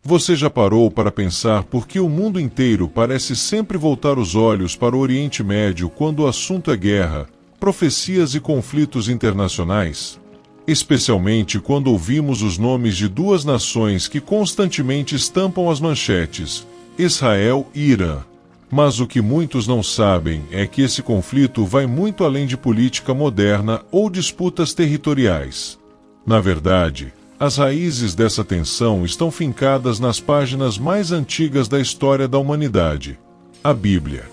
Você já parou para pensar por que o mundo inteiro parece sempre voltar os olhos para o Oriente Médio quando o assunto é guerra, profecias e conflitos internacionais? Especialmente quando ouvimos os nomes de duas nações que constantemente estampam as manchetes, Israel e Irã. Mas o que muitos não sabem é que esse conflito vai muito além de política moderna ou disputas territoriais. Na verdade, as raízes dessa tensão estão fincadas nas páginas mais antigas da história da humanidade, a Bíblia.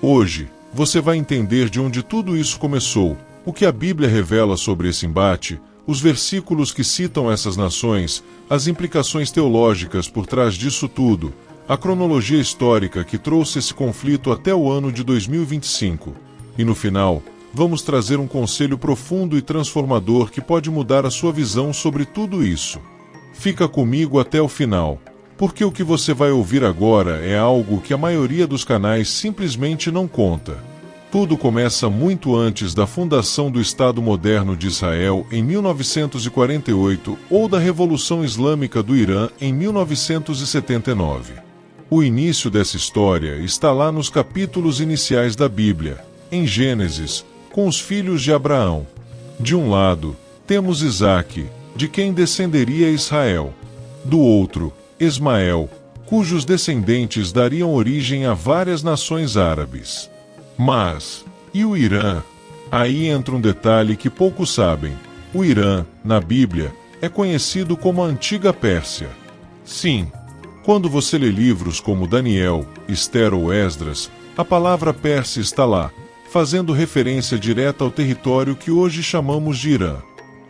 Hoje, você vai entender de onde tudo isso começou, o que a Bíblia revela sobre esse embate, os versículos que citam essas nações, as implicações teológicas por trás disso tudo, a cronologia histórica que trouxe esse conflito até o ano de 2025. E no final, vamos trazer um conselho profundo e transformador que pode mudar a sua visão sobre tudo isso. Fica comigo até o final, porque o que você vai ouvir agora é algo que a maioria dos canais simplesmente não conta. Tudo começa muito antes da fundação do Estado moderno de Israel em 1948 ou da Revolução Islâmica do Irã em 1979. O início dessa história está lá nos capítulos iniciais da Bíblia, em Gênesis, com os filhos de Abraão. De um lado, temos Isaque, de quem descenderia Israel. Do outro, Ismael, cujos descendentes dariam origem a várias nações árabes. Mas, e o Irã? Aí entra um detalhe que poucos sabem. O Irã, na Bíblia, é conhecido como a Antiga Pérsia. Sim, quando você lê livros como Daniel, Esther ou Esdras, a palavra Pérsia está lá, fazendo referência direta ao território que hoje chamamos de Irã.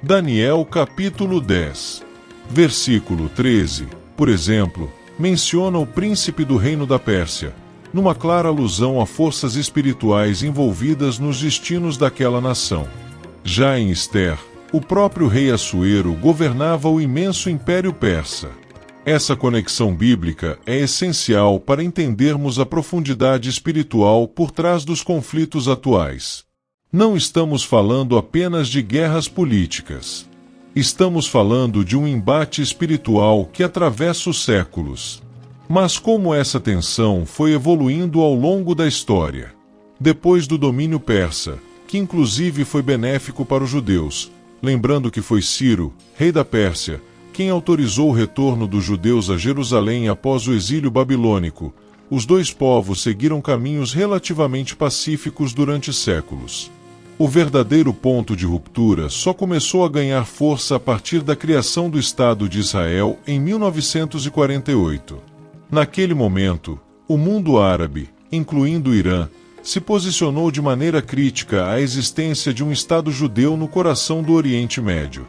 Daniel capítulo 10, versículo 13, por exemplo, menciona o príncipe do reino da Pérsia, numa clara alusão a forças espirituais envolvidas nos destinos daquela nação. Já em Esther, o próprio rei Assuero governava o imenso Império Persa. Essa conexão bíblica é essencial para entendermos a profundidade espiritual por trás dos conflitos atuais. Não estamos falando apenas de guerras políticas. Estamos falando de um embate espiritual que atravessa os séculos. Mas como essa tensão foi evoluindo ao longo da história? Depois do domínio persa, que inclusive foi benéfico para os judeus, lembrando que foi Ciro, rei da Pérsia, quem autorizou o retorno dos judeus a Jerusalém após o exílio babilônico, os dois povos seguiram caminhos relativamente pacíficos durante séculos. O verdadeiro ponto de ruptura só começou a ganhar força a partir da criação do Estado de Israel em 1948. Naquele momento, o mundo árabe, incluindo o Irã, se posicionou de maneira crítica à existência de um Estado judeu no coração do Oriente Médio.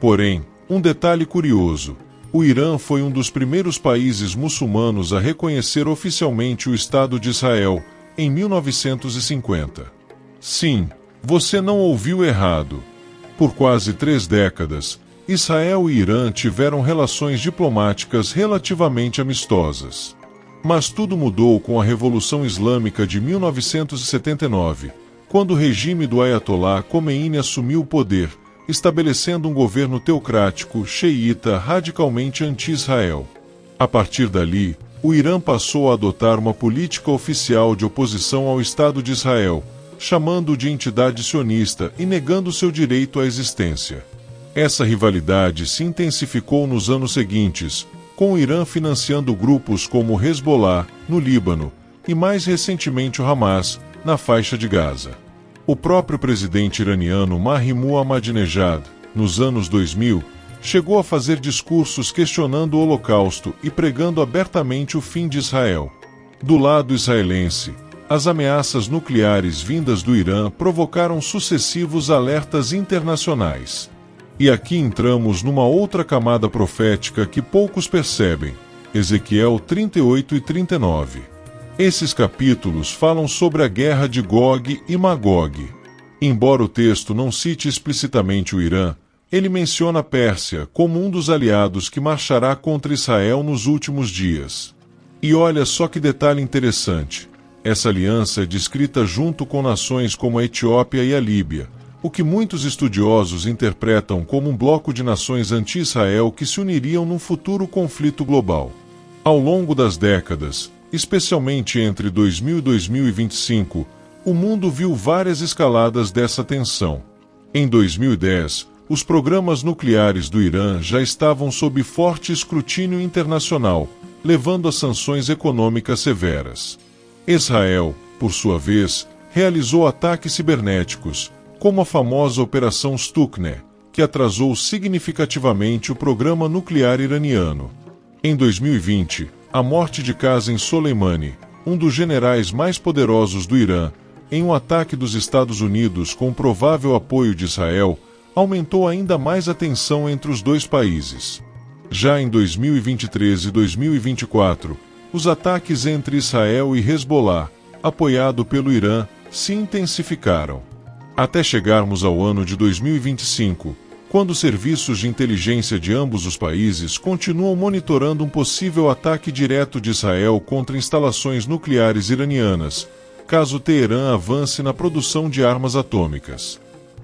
Porém, um detalhe curioso: o Irã foi um dos primeiros países muçulmanos a reconhecer oficialmente o Estado de Israel, em 1950. Sim, você não ouviu errado. Por quase 3 décadas, Israel e Irã tiveram relações diplomáticas relativamente amistosas. Mas tudo mudou com a Revolução Islâmica de 1979, quando o regime do Ayatollah Khomeini assumiu o poder, estabelecendo um governo teocrático xiita radicalmente anti-Israel. A partir dali, o Irã passou a adotar uma política oficial de oposição ao Estado de Israel, chamando-o de entidade sionista e negando seu direito à existência. Essa rivalidade se intensificou nos anos seguintes, com o Irã financiando grupos como o Hezbollah, no Líbano, e mais recentemente o Hamas, na faixa de Gaza. O próprio presidente iraniano Mahmoud Ahmadinejad, nos anos 2000, chegou a fazer discursos questionando o Holocausto e pregando abertamente o fim de Israel. Do lado israelense, as ameaças nucleares vindas do Irã provocaram sucessivos alertas internacionais. E aqui entramos numa outra camada profética que poucos percebem, Ezequiel 38 e 39. Esses capítulos falam sobre a guerra de Gog e Magog. Embora o texto não cite explicitamente o Irã, ele menciona a Pérsia como um dos aliados que marchará contra Israel nos últimos dias. E olha só que detalhe interessante. Essa aliança é descrita junto com nações como a Etiópia e a Líbia, o que muitos estudiosos interpretam como um bloco de nações anti-Israel que se uniriam num futuro conflito global. Ao longo das décadas, especialmente entre 2000 e 2025, o mundo viu várias escaladas dessa tensão. Em 2010, os programas nucleares do Irã já estavam sob forte escrutínio internacional, levando a sanções econômicas severas. Israel, por sua vez, realizou ataques cibernéticos, como a famosa Operação Stuxnet, que atrasou significativamente o programa nuclear iraniano. Em 2020, a morte de Qasem Soleimani, um dos generais mais poderosos do Irã, em um ataque dos Estados Unidos com provável apoio de Israel, aumentou ainda mais a tensão entre os dois países. Já em 2023 e 2024, os ataques entre Israel e Hezbollah, apoiado pelo Irã, se intensificaram. Até chegarmos ao ano de 2025, quando serviços de inteligência de ambos os países continuam monitorando um possível ataque direto de Israel contra instalações nucleares iranianas, caso Teherã avance na produção de armas atômicas.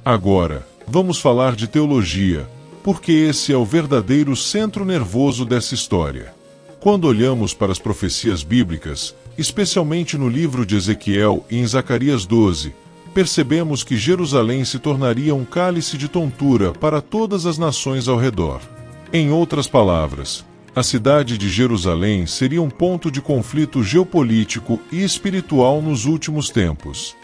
Agora, vamos falar de teologia, porque esse é o verdadeiro centro nervoso dessa história. Quando olhamos para as profecias bíblicas, especialmente no livro de Ezequiel e em Zacarias 12, percebemos que Jerusalém se tornaria um cálice de tontura para todas as nações ao redor. Em outras palavras, a cidade de Jerusalém seria um ponto de conflito geopolítico e espiritual nos últimos tempos.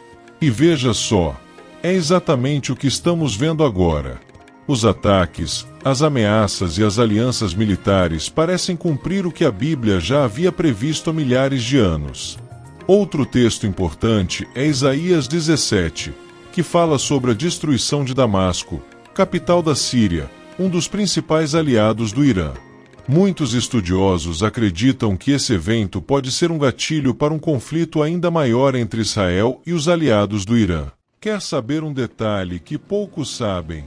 E veja só, é exatamente o que estamos vendo agora. Os ataques, as ameaças e as alianças militares parecem cumprir o que a Bíblia já havia previsto há milhares de anos. Outro texto importante é Isaías 17, que fala sobre a destruição de Damasco, capital da Síria, um dos principais aliados do Irã. Muitos estudiosos acreditam que esse evento pode ser um gatilho para um conflito ainda maior entre Israel e os aliados do Irã. Quer saber um detalhe que poucos sabem?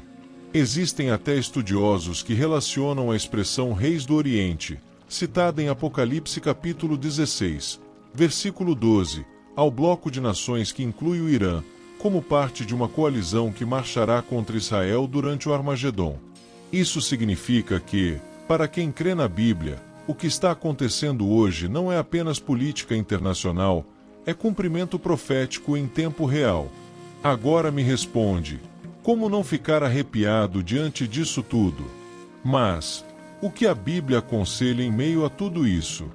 Existem até estudiosos que relacionam a expressão Reis do Oriente, citada em Apocalipse capítulo 16, versículo 12, ao bloco de nações que inclui o Irã, como parte de uma coalizão que marchará contra Israel durante o Armagedon. Isso significa que, para quem crê na Bíblia, o que está acontecendo hoje não é apenas política internacional, é cumprimento profético em tempo real. Agora me responde, como não ficar arrepiado diante disso tudo? Mas, o que a Bíblia aconselha em meio a tudo isso?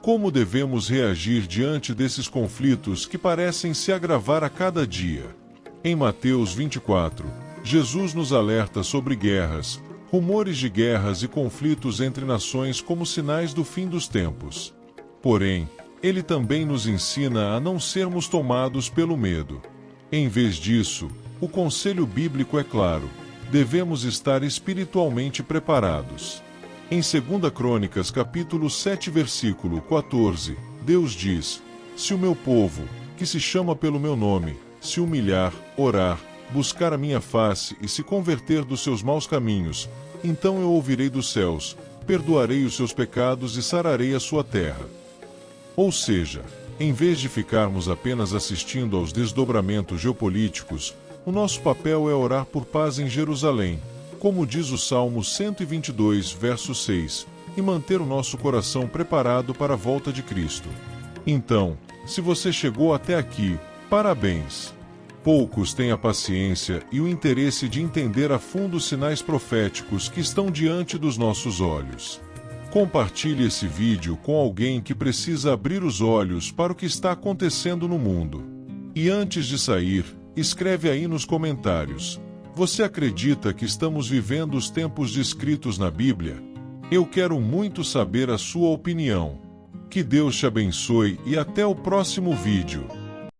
Como devemos reagir diante desses conflitos que parecem se agravar a cada dia? Em Mateus 24, Jesus nos alerta sobre guerras, rumores de guerras e conflitos entre nações como sinais do fim dos tempos. Porém, ele também nos ensina a não sermos tomados pelo medo. Em vez disso, o conselho bíblico é claro: devemos estar espiritualmente preparados. Em 2 Crônicas capítulo 7 versículo 14, Deus diz: Se o meu povo, que se chama pelo meu nome, se humilhar, orar, buscar a minha face e se converter dos seus maus caminhos, então eu ouvirei dos céus, perdoarei os seus pecados e sararei a sua terra. Ou seja, em vez de ficarmos apenas assistindo aos desdobramentos geopolíticos, o nosso papel é orar por paz em Jerusalém, como diz o Salmo 122, verso 6, e manter o nosso coração preparado para a volta de Cristo. Então, se você chegou até aqui, parabéns! Poucos têm a paciência e o interesse de entender a fundo os sinais proféticos que estão diante dos nossos olhos. Compartilhe esse vídeo com alguém que precisa abrir os olhos para o que está acontecendo no mundo. E antes de sair, escreve aí nos comentários: você acredita que estamos vivendo os tempos descritos na Bíblia? Eu quero muito saber a sua opinião. Que Deus te abençoe e até o próximo vídeo.